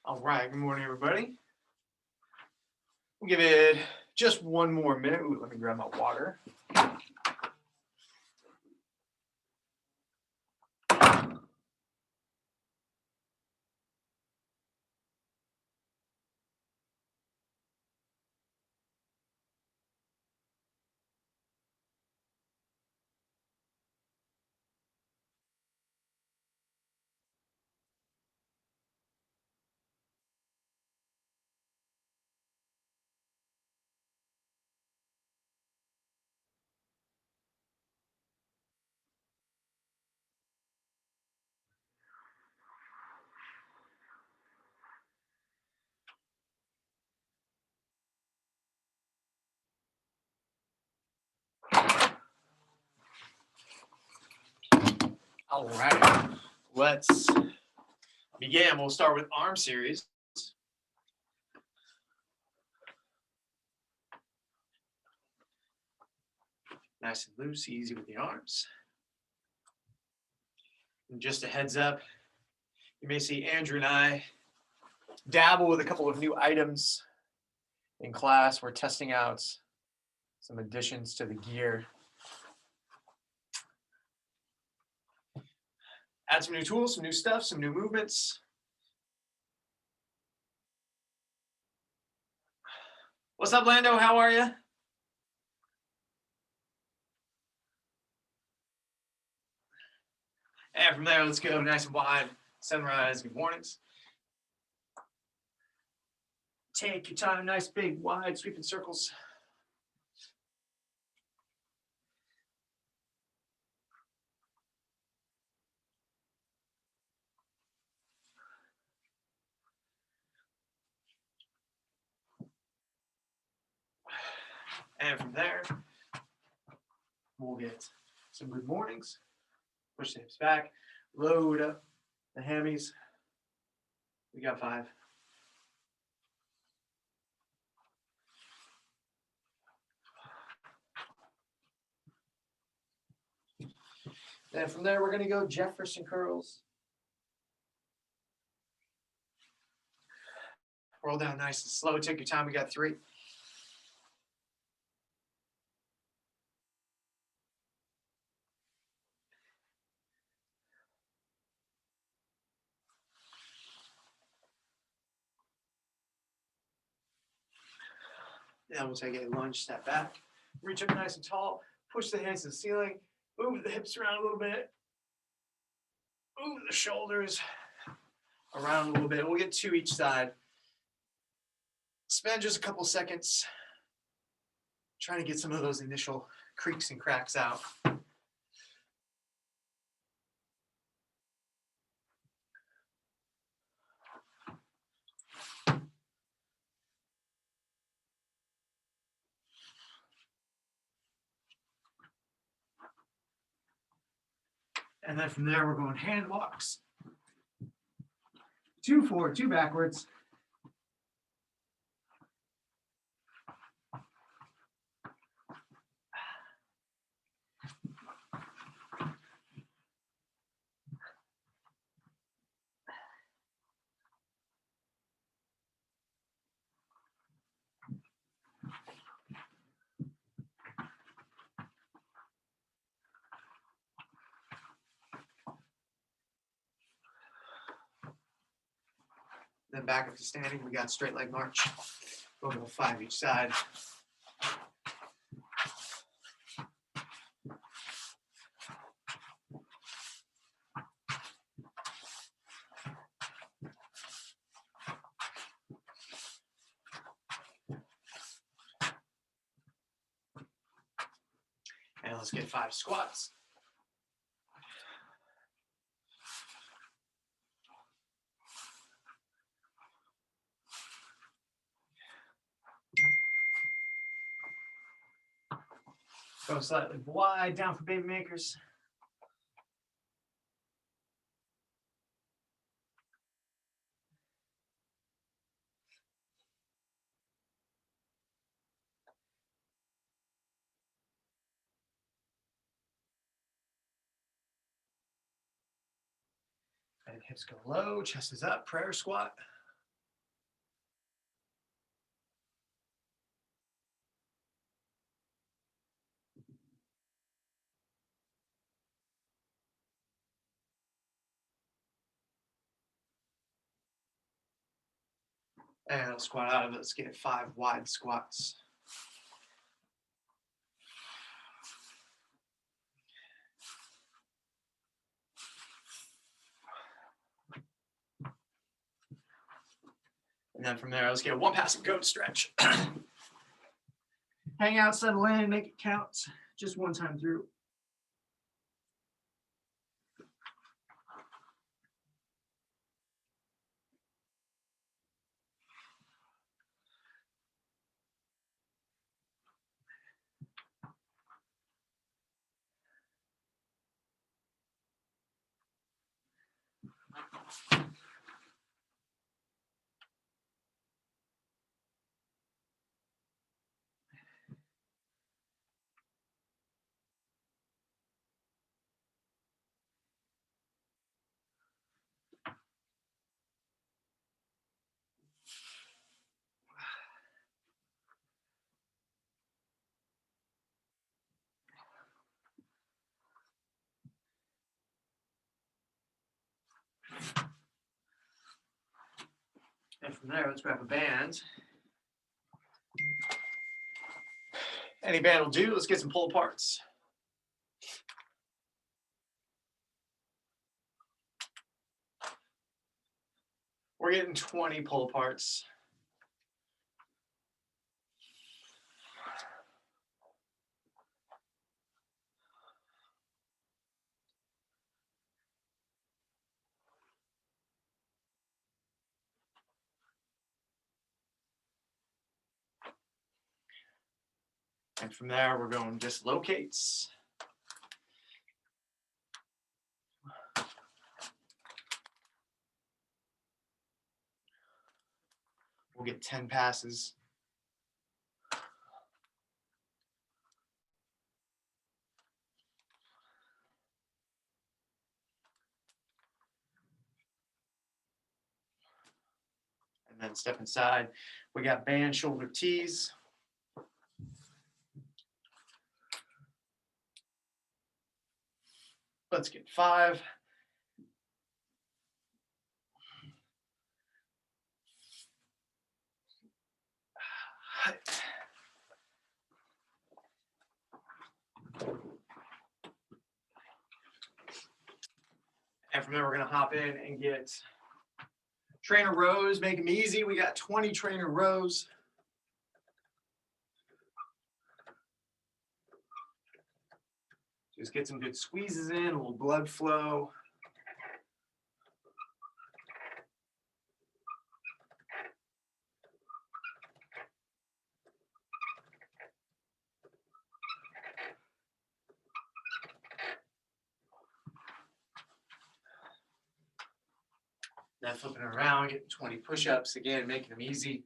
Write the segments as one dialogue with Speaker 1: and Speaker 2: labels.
Speaker 1: All right, good morning, everybody. We'll give it just one more minute. Ooh, let me grab my water. All right, let's begin. We'll start with arm series. Nice and loose, easy with the arms. And just a heads up, you may see Andrew and I dabble with a couple of new items in class. We're testing out some additions to the gear. Add some new tools, some new stuff, some new movements. What's up, Lando? How are you? And from there, let's go nice and wide. Sunrise, good mornings. Take your time, nice, big, wide, sweeping circles. And from there, we'll get some good mornings. Push the hips back, load up the hammies. We got 5. Then from there, we're going to go Jefferson curls. Roll down nice and slow. Take your time. We got 3. Then we'll take a lunge, step back, reach up nice and tall, push the hands to the ceiling, move the hips around a little bit, move the shoulders around a little bit. We'll get 2 each side. Spend just a couple seconds trying to get some of those initial creaks and cracks out. And then from there, we're going hand walks. 2 forward, 2 backwards. Then back up to standing. We got straight leg march. We'll go 5 each side. And let's get 5 squats. Go slightly wide, down for baby makers. And hips go low, chest is up, prayer squat. And I'll squat out of it. Let's get 5 wide squats. And then from there, let's get a 1 passive goat stretch. Hang out, settle in, make it count. Just one time through. And from there, let's grab a band. Any band will do. Let's get some pull aparts. We're getting 20 pull aparts. And from there, we're going dislocates. We'll get 10 passes. And then step inside. We got band shoulder tees. Let's get 5. And from there, we're going to hop in and get trainer rows, make them easy. We got 20 trainer rows. Just get some good squeezes in, a little blood flow. Then flipping around, getting 20 push-ups, again, making them easy.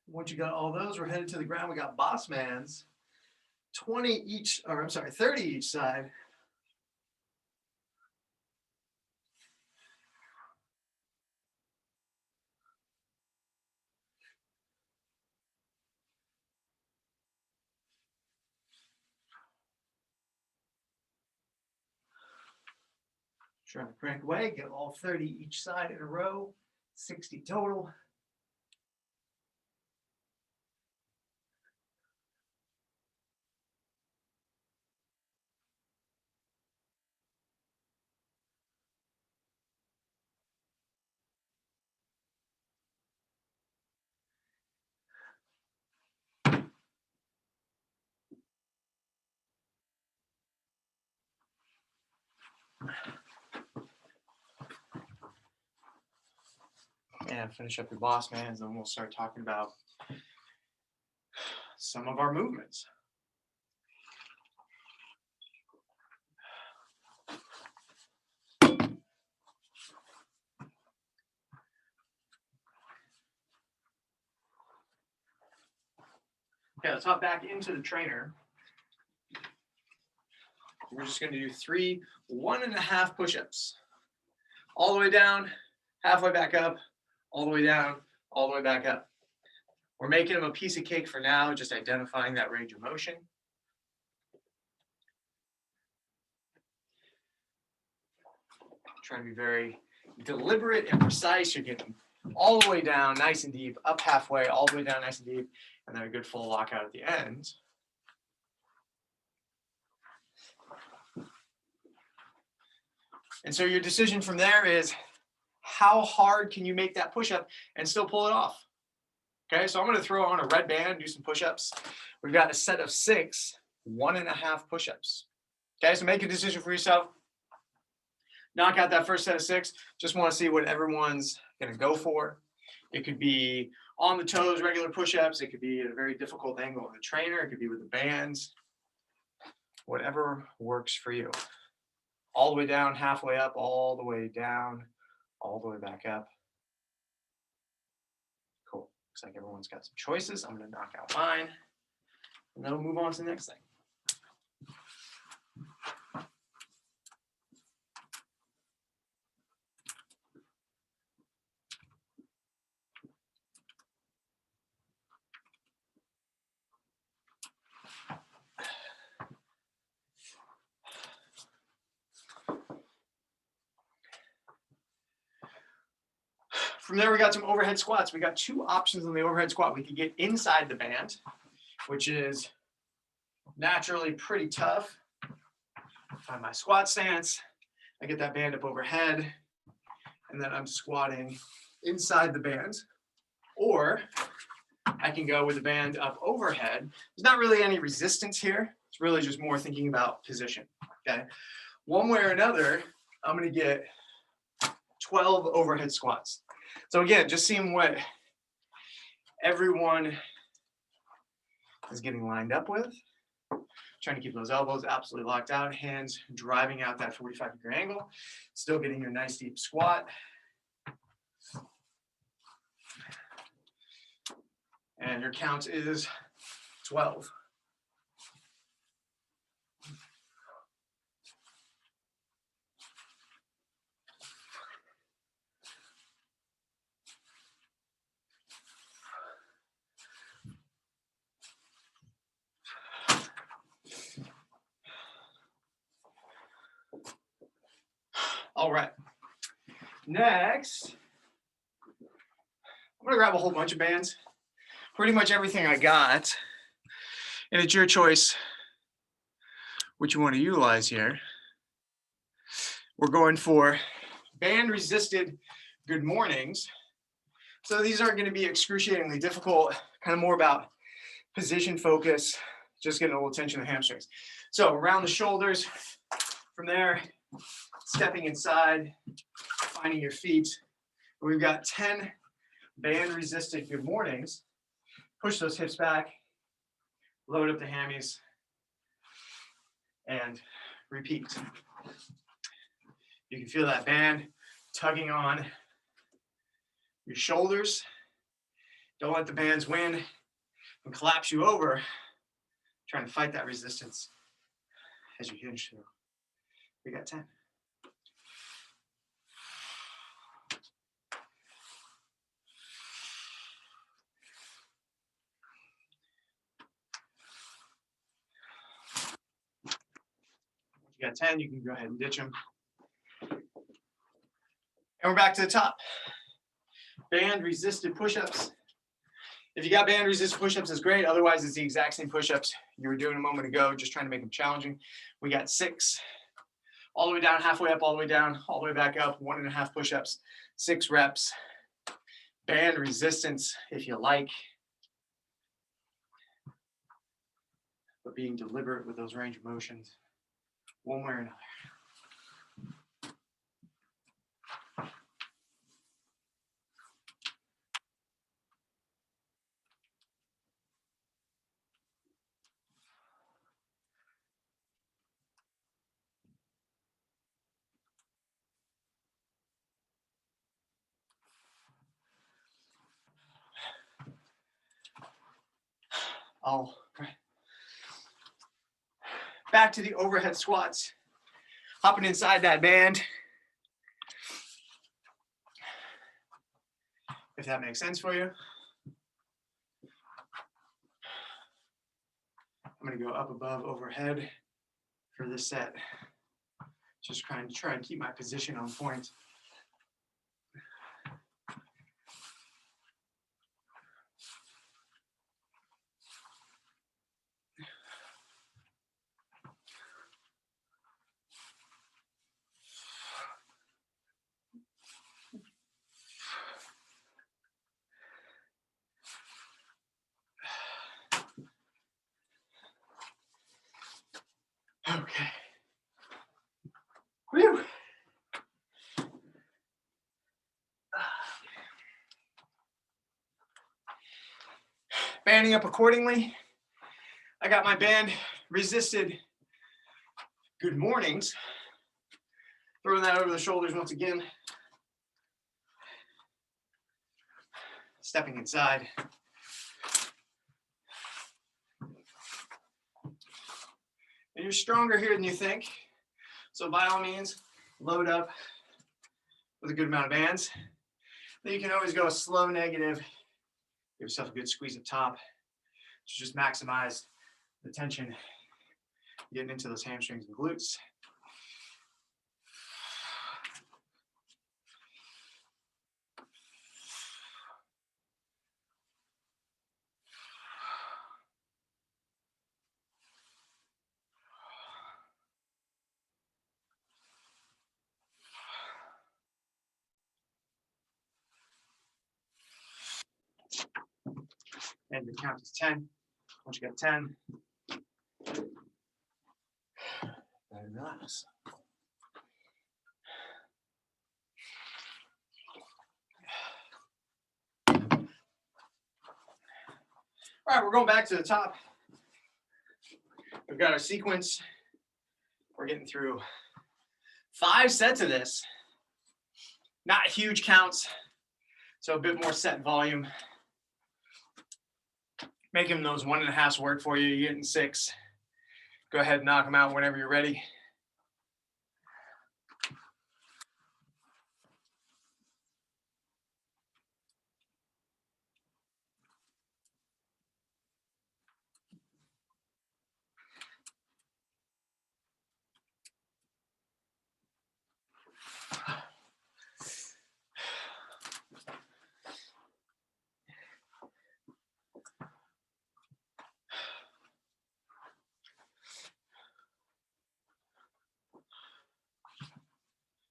Speaker 1: Once you got all those, we're headed to the ground. We got boss mans, 20 each, or I'm sorry, 30 each side. Trying to crank away, get all 30 each side in a row, 60 total. And finish up your boss mans, and we'll start talking about some of our movements. Okay, let's hop back into the trainer. We're just going to do 3 1.5 push-ups. All the way down, halfway back up, all the way down, all the way back up. We're making them a piece of cake for now, just identifying that range of motion. Trying to be very deliberate and precise. You're getting all the way down, nice and deep, up halfway, all the way down, nice and deep, and then a good full lockout at the end. And so your decision from there is how hard can you make that push-up and still pull it off? Okay, so I'm going to throw on a red band, do some push-ups. We've got a set of 6 1.5 push-ups. Okay, so make a decision for yourself. Knock out that first set of 6. Just want to see what everyone's going to go for. It could be on the toes, regular push-ups. It could be at a very difficult angle on the trainer. It could be with the bands. Whatever works for you. All the way down, halfway up, all the way down, all the way back up. Cool. Looks like everyone's got some choices. I'm going to knock out mine, and then we'll move on to the next thing. From there, we got some overhead squats. We got 2 options on the overhead squat. We could get inside the band, which is naturally pretty tough. Find my squat stance. I get that band up overhead, and then I'm squatting inside the band. Or I can go with the band up overhead. There's not really any resistance here. It's really just more thinking about position, okay? One way or another, I'm going to get 12 overhead squats. So again, just seeing what everyone is getting lined up with. Trying to keep those elbows absolutely locked out, hands driving out that 45-degree angle. Still getting your nice deep squat. And your count is 12. All right. Next, I'm gonna grab a whole bunch of bands. Pretty much everything I got. And it's your choice what you want to utilize here. We're going for band resisted good mornings. So these aren't going to be excruciatingly difficult, kind of more about position focus, just getting a little tension in the hamstrings. So around the shoulders, from there, stepping inside, finding your feet. We've got 10 band resisted good mornings. Push those hips back, load up the hammies, and repeat. You can feel that band tugging on your shoulders. Don't let the bands win and collapse you over, trying to fight that resistance as you hinge through. We got 10. You got 10, you can go ahead and ditch them. And we're back to the top. Band resisted push-ups. If you got band resisted push-ups, it's great. Otherwise, it's the exact same push-ups you were doing a moment ago, just trying to make them challenging. We got 6, all the way down, halfway up, all the way down, all the way back up, 1.5 push-ups, 6 reps. Band resistance, if you like. But being deliberate with those range of motions, one way or another. Back to the overhead squats. Hopping inside that band. If that makes sense for you. I'm going to go up above overhead for this set. Just trying to keep my position on point. Okay. Whew. Banding up accordingly. I got my band resisted good mornings. Throwing that over the shoulders once again. Stepping inside. And you're stronger here than you think. So by all means, load up with a good amount of bands. Then you can always go a slow negative. Give yourself a good squeeze up top to just maximize the tension getting into those hamstrings and glutes. And the count is 10. Once you get 10, and relax. All right, we're going back to the top. We've got our sequence. We're getting through 5 sets of this. Not huge counts, so a bit more set volume. Making those 1.5s work for you. You're getting 6. Go ahead and knock them out whenever you're ready.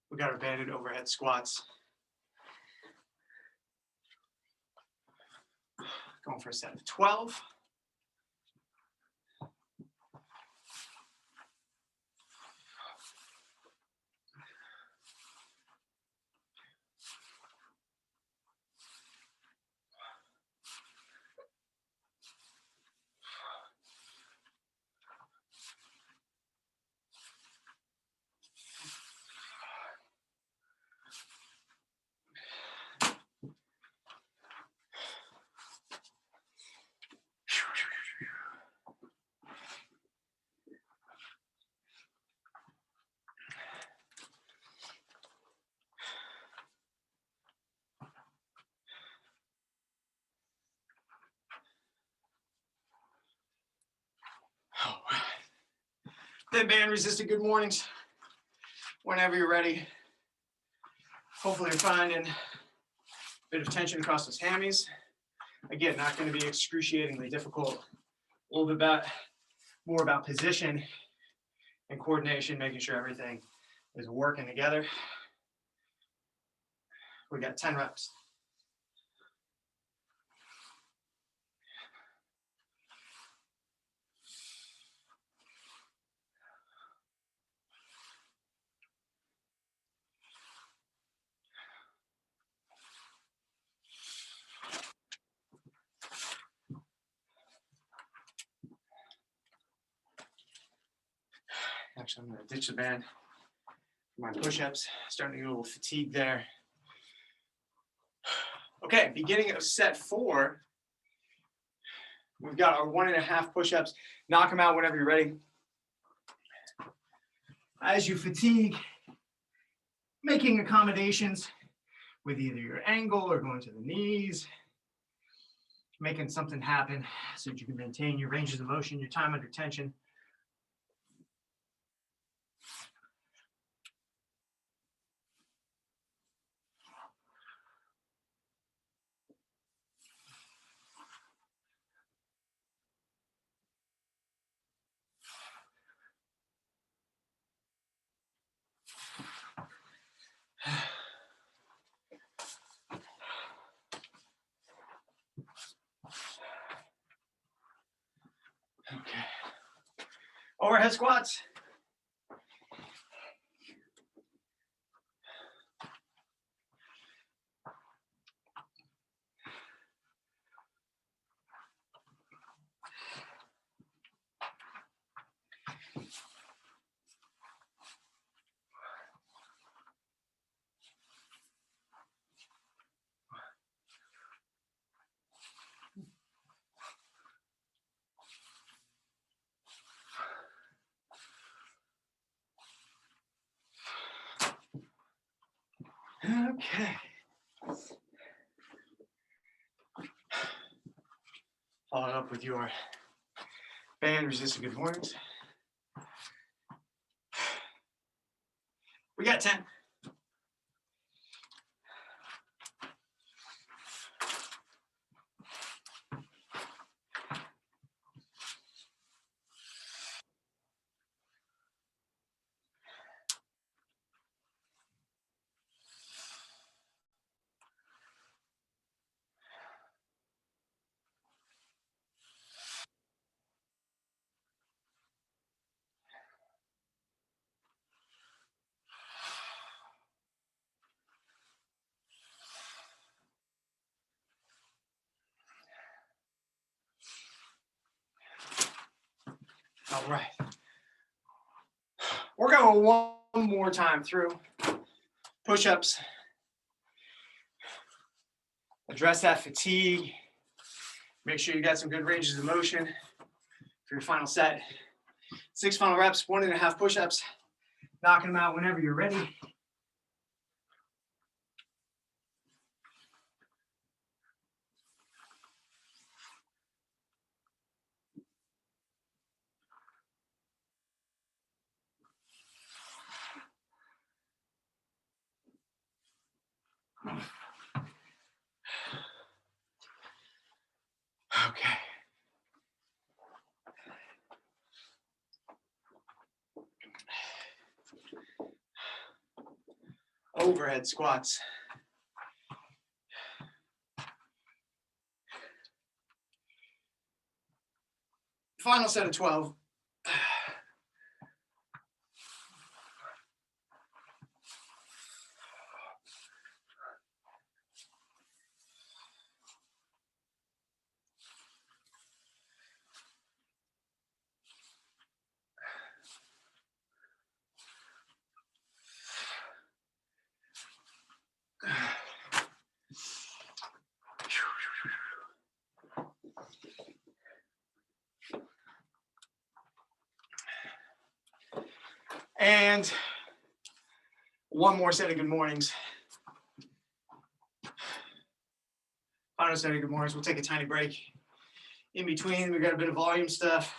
Speaker 1: We got our banded overhead squats. Going for a set of 12. Thin band resisted good mornings. Whenever you're ready. Hopefully you're finding a bit of tension across those hammies. Again, not going to be excruciatingly difficult. A little bit more about position and coordination, making sure everything is working together. We got 10 reps. Actually, I'm going to ditch the band for my push-ups. Starting to get a little fatigued there. Okay, beginning of set 4. We've got our 1.5 push-ups. Knock them out whenever you're ready. As you fatigue, making accommodations with either your angle or going to the knees, making something happen so that you can maintain your ranges of motion, your time under tension. Okay. Overhead squats. Okay. Follow up with your band resisted good mornings. We got 10. All right. We're going one more time through push-ups. Address that fatigue. Make sure you got some good ranges of motion for your final set. 6 final reps, 1.5 push-ups. Knocking them out whenever you're ready. Okay. Overhead squats. Final set of 12. And one more set of good mornings. Final set of good mornings. We'll take a tiny break. In between, we got a bit of volume stuff.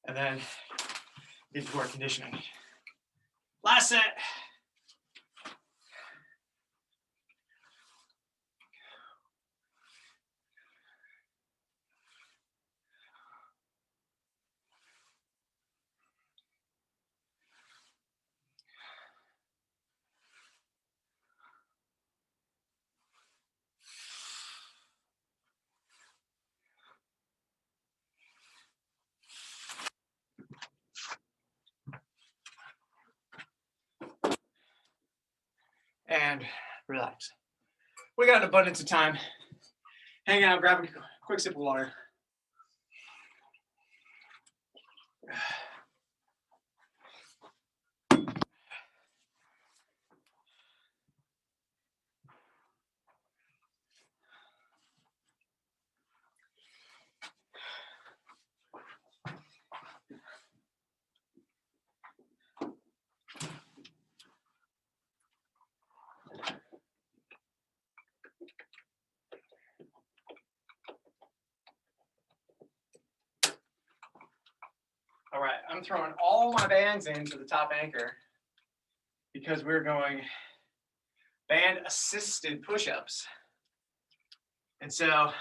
Speaker 1: And then get to our conditioning. Last set. And relax. We got an abundance of time. Hang out, grab a quick sip of water. I'm throwing all my bands into the top anchor because we're going band assisted push-ups. And so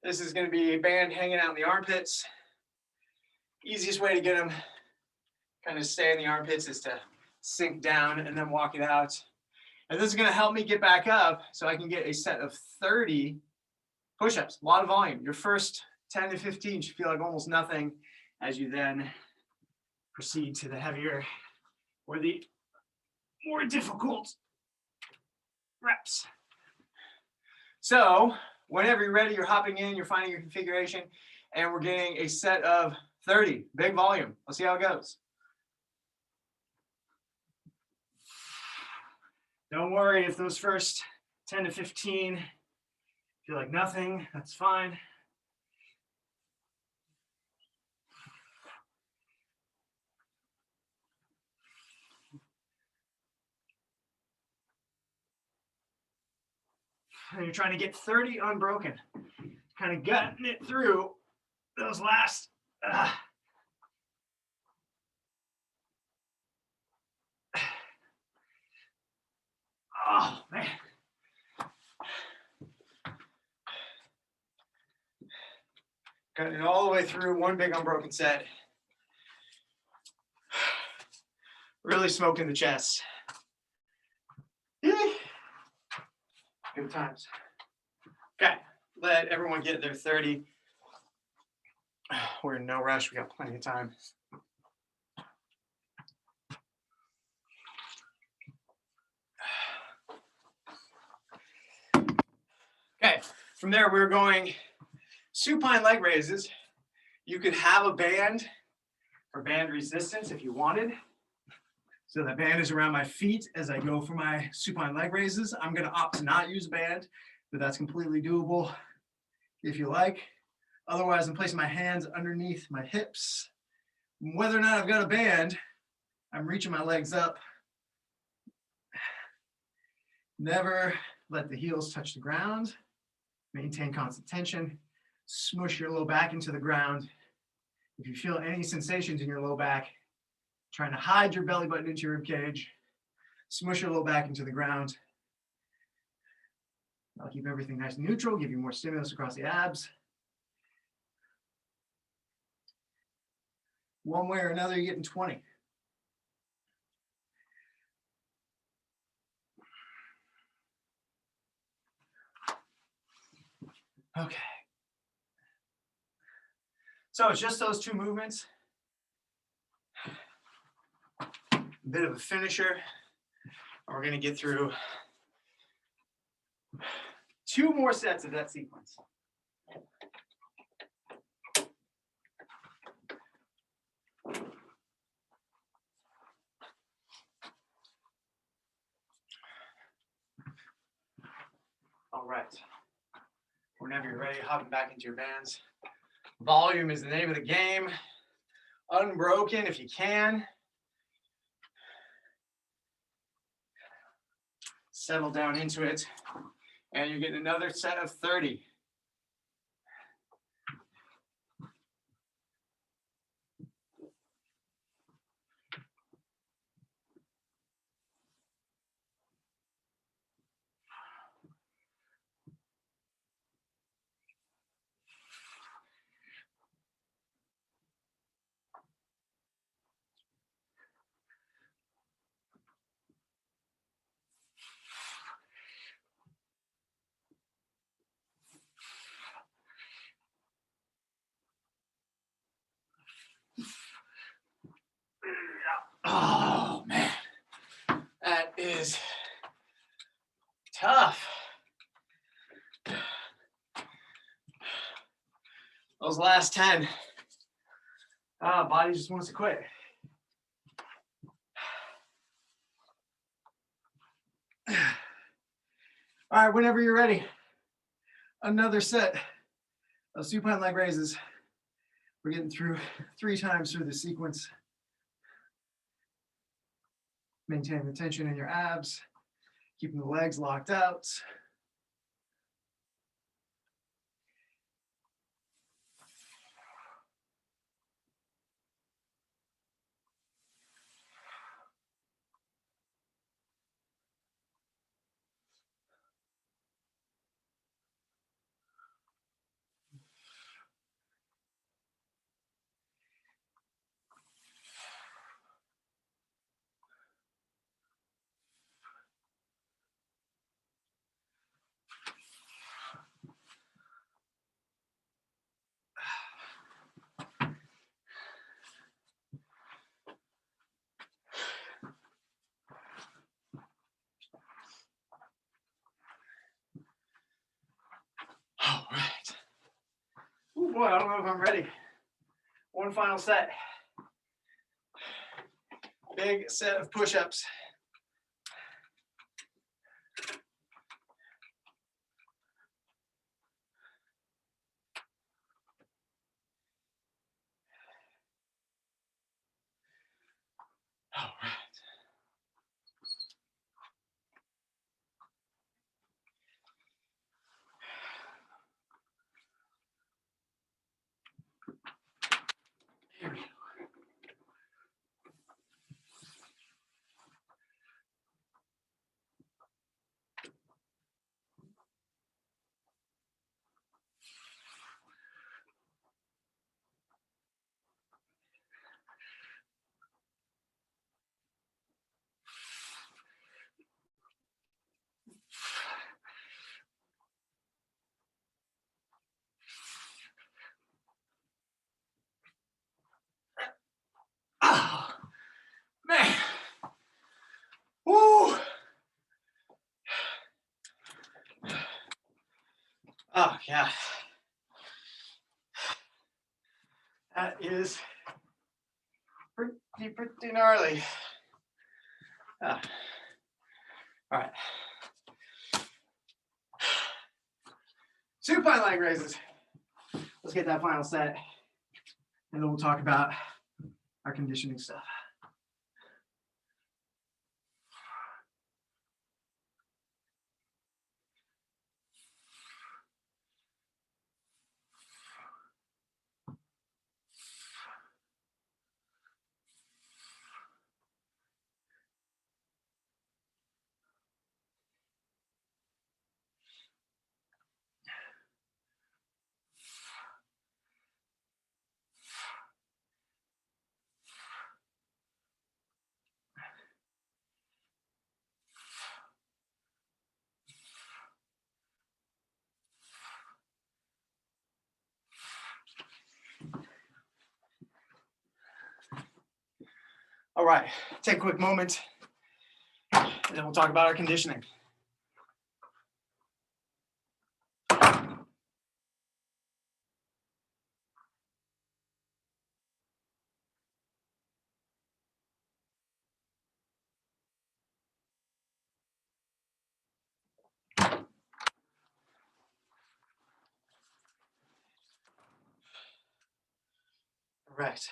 Speaker 1: this is going to be a band hanging out in the armpits. Easiest way to get them kind of stay in the armpits is to sink down and then walk it out. And this is going to help me get back up so I can get a set of 30 push-ups. A lot of volume. Your first 10 to 15 should feel like almost nothing as you then proceed to the heavier or the more difficult reps. So whenever you're ready, you're hopping in, you're finding your configuration, and we're getting a set of 30, big volume. Let's see how it goes. Don't worry if those first 10 to 15 feel like nothing, that's fine. And you're trying to get 30 unbroken, kind of gutting it through those last. Oh, man. Cutting it all the way through, one big unbroken set. Really smoking the chest. Good times. Okay, let everyone get their 30. We're in no rush, we got plenty of time. Okay, from there we're going supine leg raises. You could have a band for band resistance if you wanted. So that band is around my feet as I go for my supine leg raises. I'm going to opt to not use a band, but that's completely doable if you like. Otherwise, I'm placing my hands underneath my hips. Whether or not I've got a band, I'm reaching my legs up. Never let the heels touch the ground. Maintain constant tension. Smush your low back into the ground. If you feel any sensations in your low back, trying to hide your belly button into your rib cage, smush your low back into the ground. I'll keep everything nice and neutral, give you more stimulus across the abs. One way or another, you're getting 20. Okay. So it's just those two movements. A bit of a finisher. We're going to get through 2 more sets of that sequence. All right. Whenever you're ready, hopping back into your bands. Volume is the name of the game. Unbroken if you can. Settle down into it. And you're getting another set of 30. Oh, man. That is tough. Those last 10. Body just wants to quit. All right, whenever you're ready, another set of supine leg raises. We're getting through 3 times through the sequence. Maintain the tension in your abs, keeping the legs locked out. Boy, I don't know if I'm ready. One final set. Big set of push-ups. All right. Here we go. Oh, man. Woo. Oh, yeah. That is pretty gnarly. All right. Supine leg raises. Let's get that final set, and then we'll talk about our conditioning stuff. All right, take a quick moment, and then we'll talk about our conditioning. All right.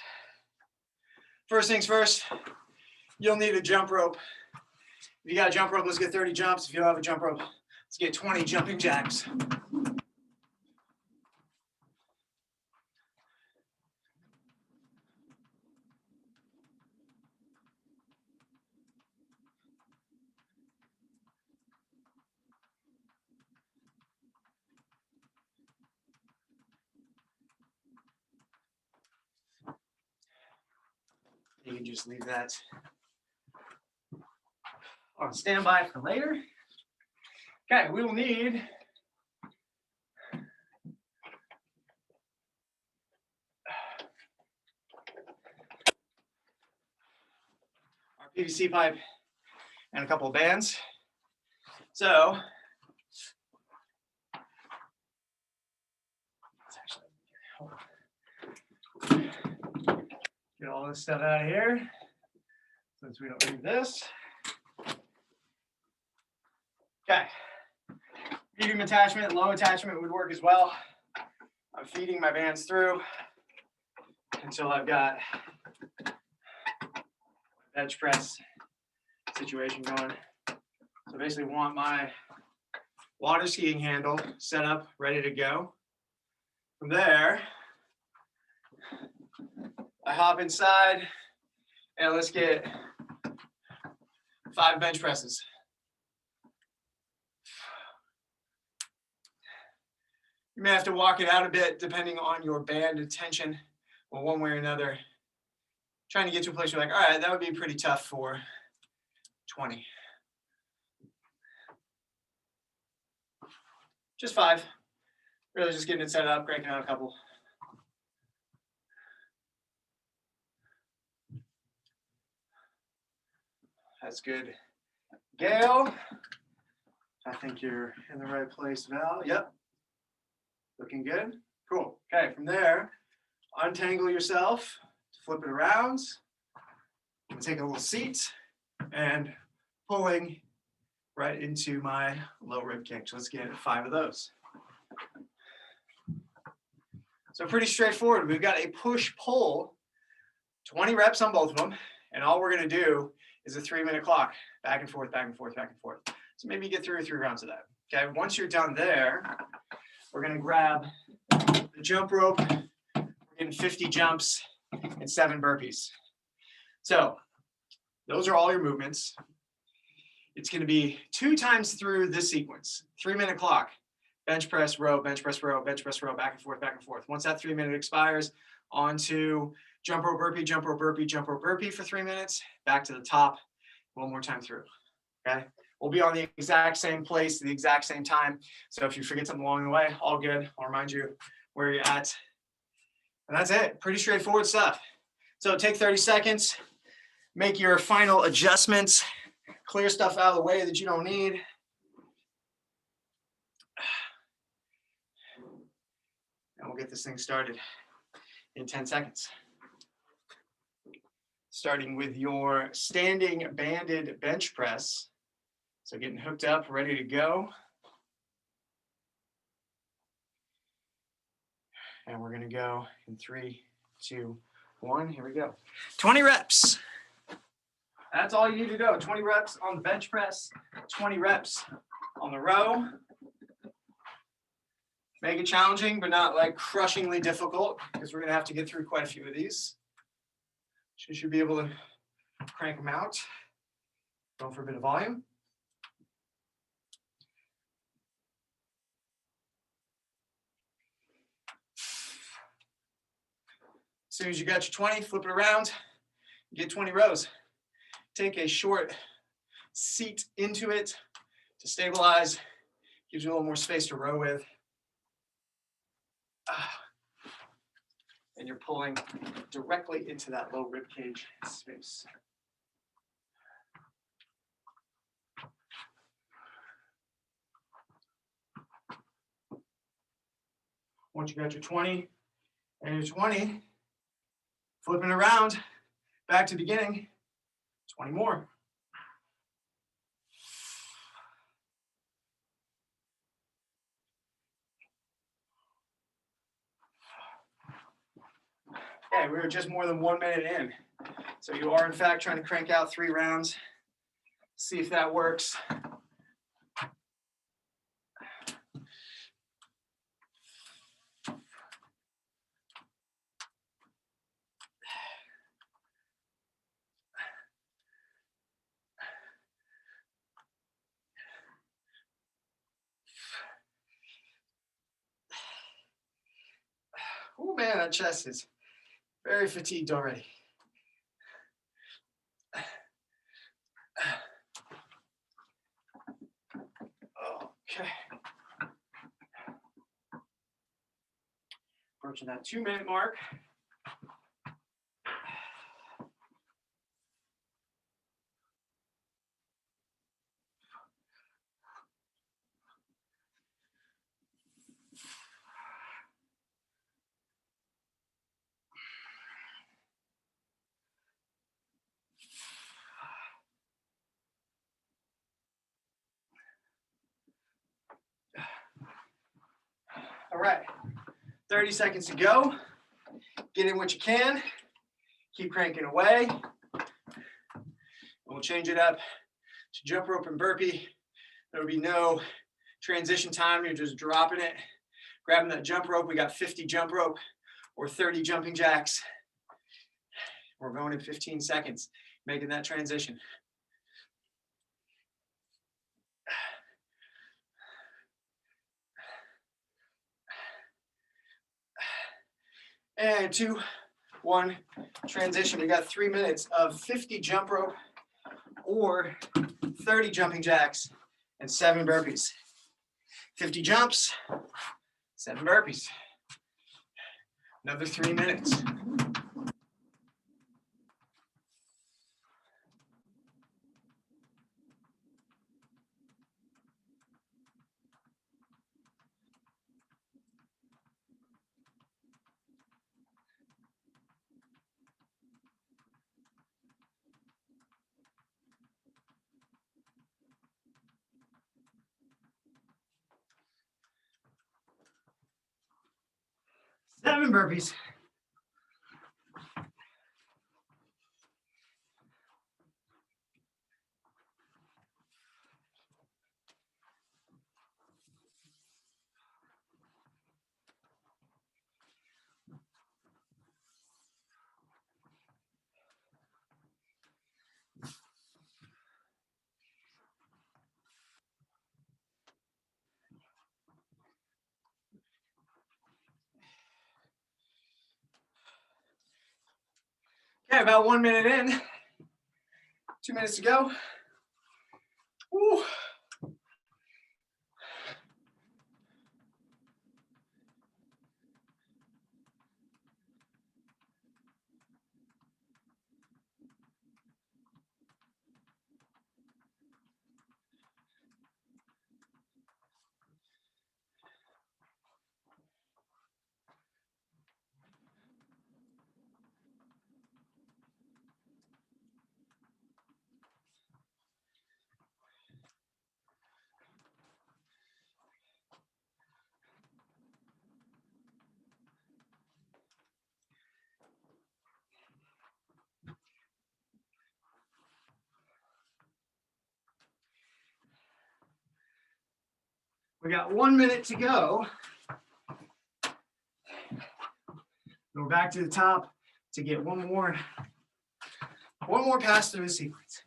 Speaker 1: First things first, you'll need a jump rope. If you got a jump rope, let's get 30 jumps. If you don't have a jump rope, let's get 20 jumping jacks. You can just leave that on standby for later. Okay, we will need our PVC pipe and a couple of bands. So, get all this stuff out of here, since we don't need this. Okay, medium attachment, low attachment would work as well. I'm feeding my bands through until I've got bench press situation going. So basically want my water skiing handle set up, ready to go. From there, I hop inside and let's get 5 bench presses. You may have to walk it out a bit depending on your band tension, or one way or another. Trying to get to a place where you're like, all right, that would be pretty tough for 20. Just 5. Really just getting it set up, cranking out a couple. That's good. Gail, I think you're in the right place, Val. Yep. Looking good. Cool. Okay, from there, untangle yourself, flip it around, take a little seat, and pulling right into my low rib cage. Let's get 5 of those. So pretty straightforward. We've got a push-pull, 20 reps on both of them, and all we're going to do is a 3-minute clock, back and forth, back and forth, back and forth. So maybe you get through 3 rounds of that. Okay, once you're done there, we're going to grab the jump rope. We're getting 50 jumps and 7 burpees. So those are all your movements. It's going to be 2 times through this sequence, 3-minute clock. Bench press, row, bench press, row, bench press, row, back and forth, back and forth. Once that 3-minute expires, on to jump rope burpee, jump rope burpee, jump rope burpee for 3 minutes, back to the top, 1 more time through, okay? We'll be on the exact same place, the exact same time. So if you forget something along the way, all good. I'll remind you where you're at. And that's it, pretty straightforward stuff. So take 30 seconds, make your final adjustments, clear stuff out of the way that you don't need. And we'll get this thing started in 10 seconds. Starting with your standing banded bench press. So getting hooked up, ready to go. And we're gonna go in 3, 2, 1, here we go. 20 reps. That's all you need to do. 20 reps on the bench press, 20 reps on the row. Make it challenging, but not like crushingly difficult, because we're gonna have to get through quite a few of these. You should be able to crank them out. Going for a bit of volume. As soon as you got your 20, flip it around, get 20 rows. Take a short seat into it to stabilize, gives you a little more space to row with. And you're pulling directly into that low rib cage space. Once you got your 20 and your 20, flipping around, back to beginning, 20 more. Okay, we were just more than 1 minute in. So you are in fact trying to crank out 3 rounds. See if that works. Oh man, that chest is very fatigued already. Okay. Approaching that 2-minute mark. All right, 30 seconds to go. Get in what you can. Keep cranking away. We'll change it up to jump rope and burpee. There will be no transition time. You're just dropping it, grabbing that jump rope. We got 50 jump rope or 30 jumping jacks. We're going in 15 seconds, making that transition. And 2, 1, transition. We got 3 minutes of 50 jump rope or 30 jumping jacks and 7 burpees. 50 jumps, 7 burpees. Another 3 minutes. 7 burpees. Okay, about 1 minute in. 2 minutes to go. Woo. We got 1 minute to go. Go back to the top to get one more pass through the sequence.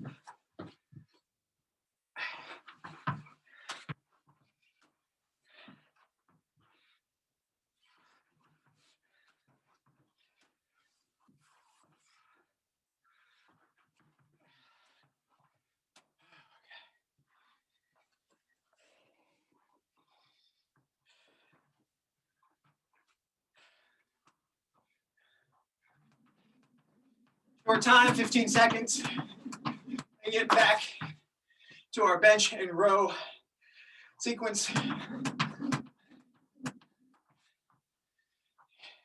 Speaker 1: Short time, 15 seconds. And get back to our bench and row sequence.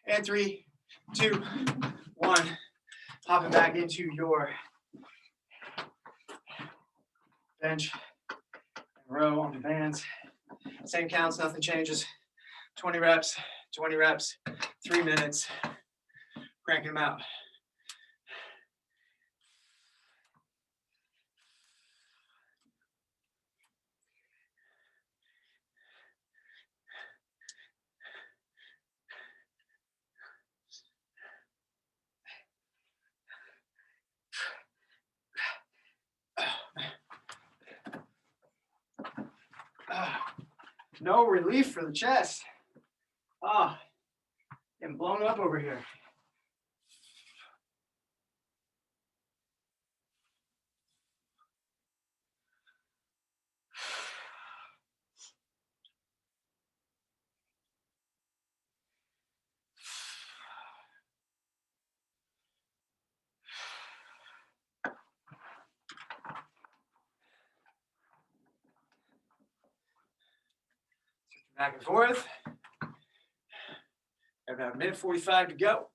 Speaker 1: And 3, 2, 1. Hopping back into your bench and row on the bands. Same counts, nothing changes. 20 reps, 3 minutes. Cranking them out. No relief for the chest. Getting blown up over here. Back and forth. About a minute 45 to go.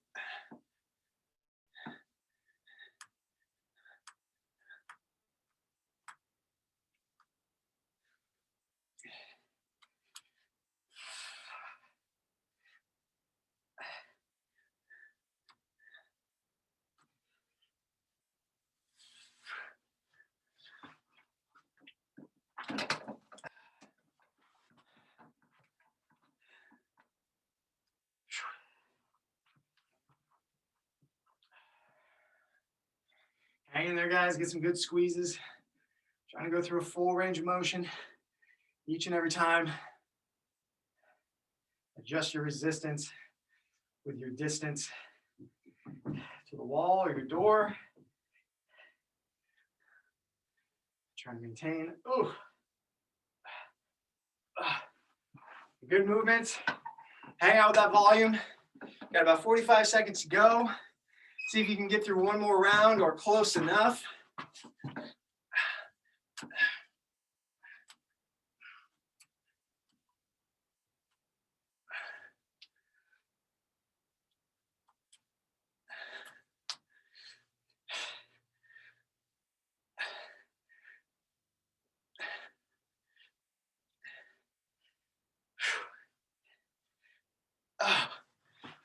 Speaker 1: Hang in there, guys. Get some good squeezes. Trying to go through a full range of motion each and every time. Adjust your resistance with your distance to the wall or your door. Trying to maintain. Good movements. Hang out with that volume. Got about 45 seconds to go. See if you can get through one more round or close enough.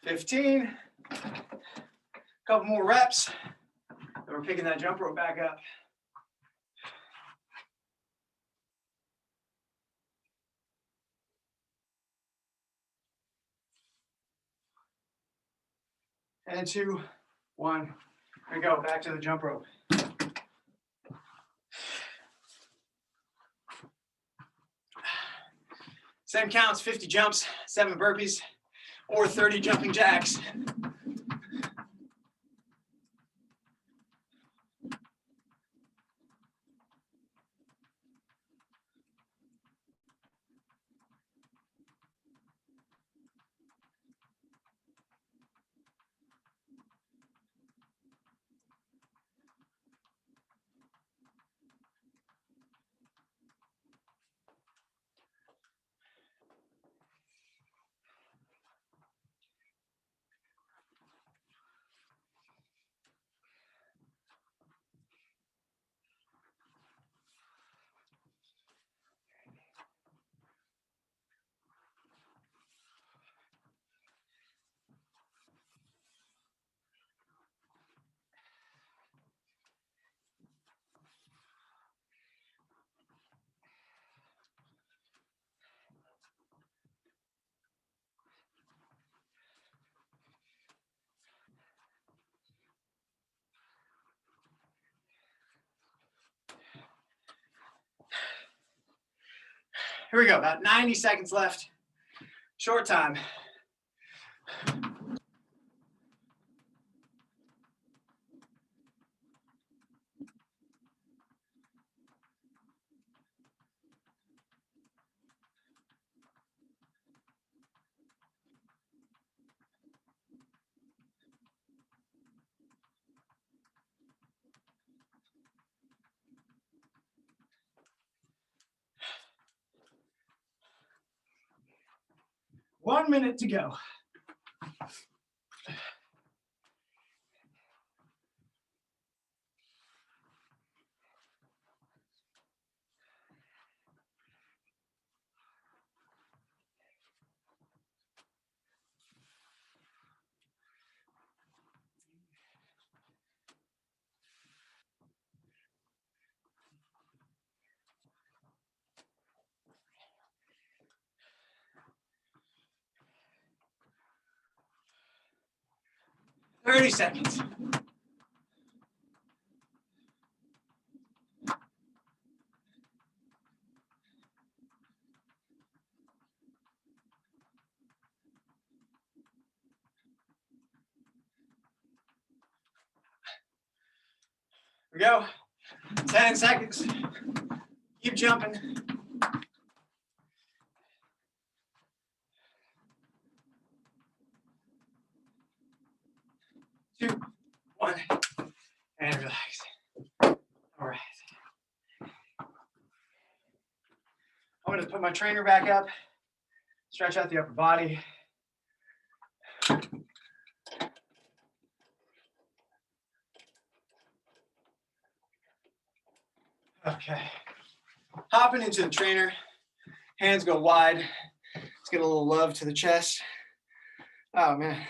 Speaker 1: 15. Couple more reps. And we're picking that jump rope back up. And 2, 1. Here we go. Back to the jump rope. Same counts, 50 jumps, 7 burpees, or 30 jumping jacks. Here we go, about 90 seconds left. Short time. One minute to go. Thirty seconds. Here we go. 10 seconds. Keep jumping. 2, 1, and relax. All right. I'm going to put my trainer back up, stretch out the upper body. Okay. Hopping into the trainer. Hands go wide. Let's get a little love to the chest. Oh, man.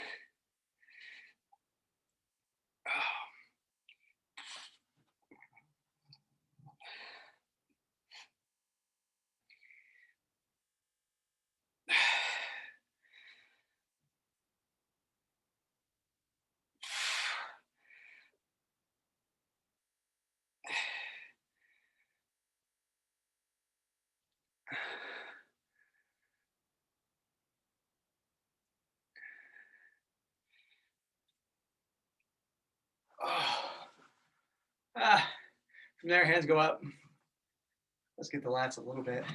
Speaker 1: From there, hands go up. Let's get the lats a little bit.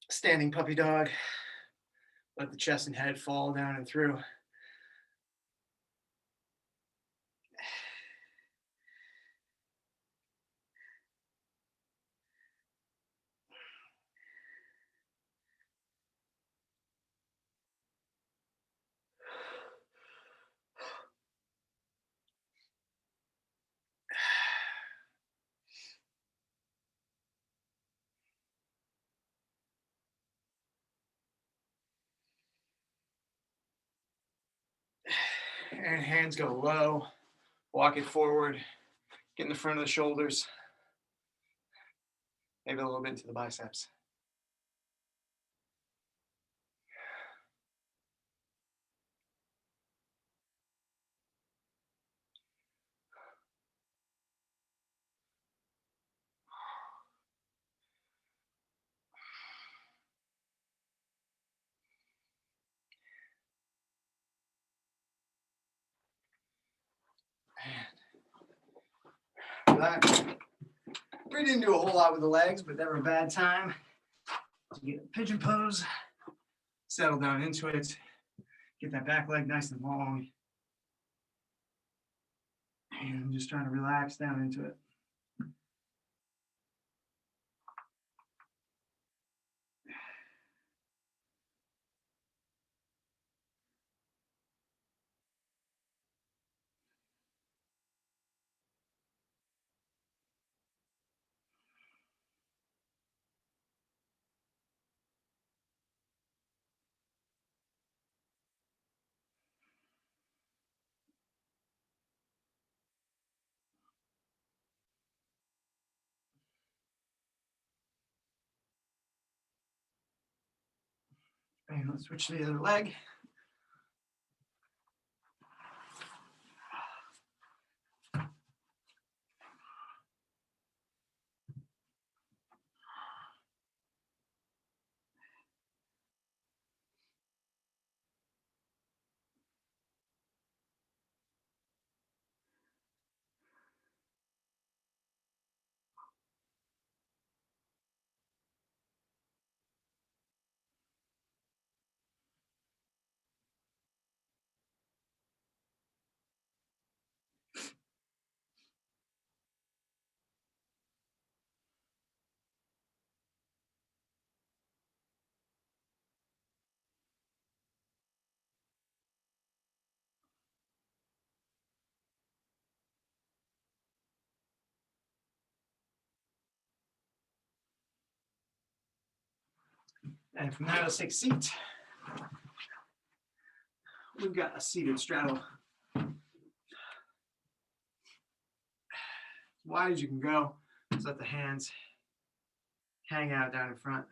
Speaker 1: Standing puppy dog. Let the chest and head fall down and through. And hands go low. Walk it forward. Get in the front of the shoulders. Maybe a little bit into the biceps. Relax. We didn't do a whole lot with the legs, but never a bad time to get a pigeon pose, settle down into it, get that back leg nice and long, and just trying to relax down into it. And let's switch to the other leg. And from there, let's take a seat. We've got a seated straddle. As wide as you can go. Just let the hands hang out down in front.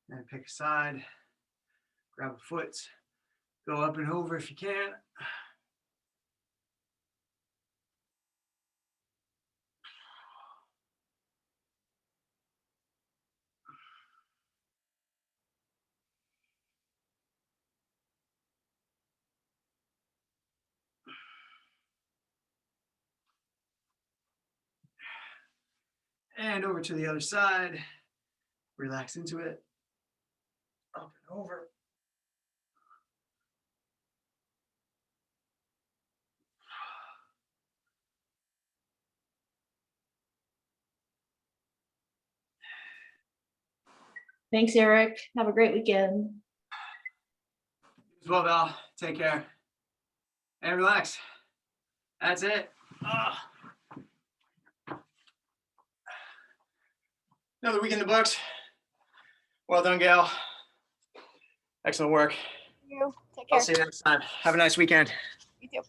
Speaker 1: And pick a side, grab a foot, go up and over if you can. And over to the other side. Relax into it. Up and over.
Speaker 2: Thanks, Eric. Have a great weekend.
Speaker 1: As well, Val. Take care. And relax. That's it. Another week in the books. Well done, Gail. Excellent work.
Speaker 3: You. Take care.
Speaker 1: I'll see you next time. Have a nice weekend.
Speaker 3: You too.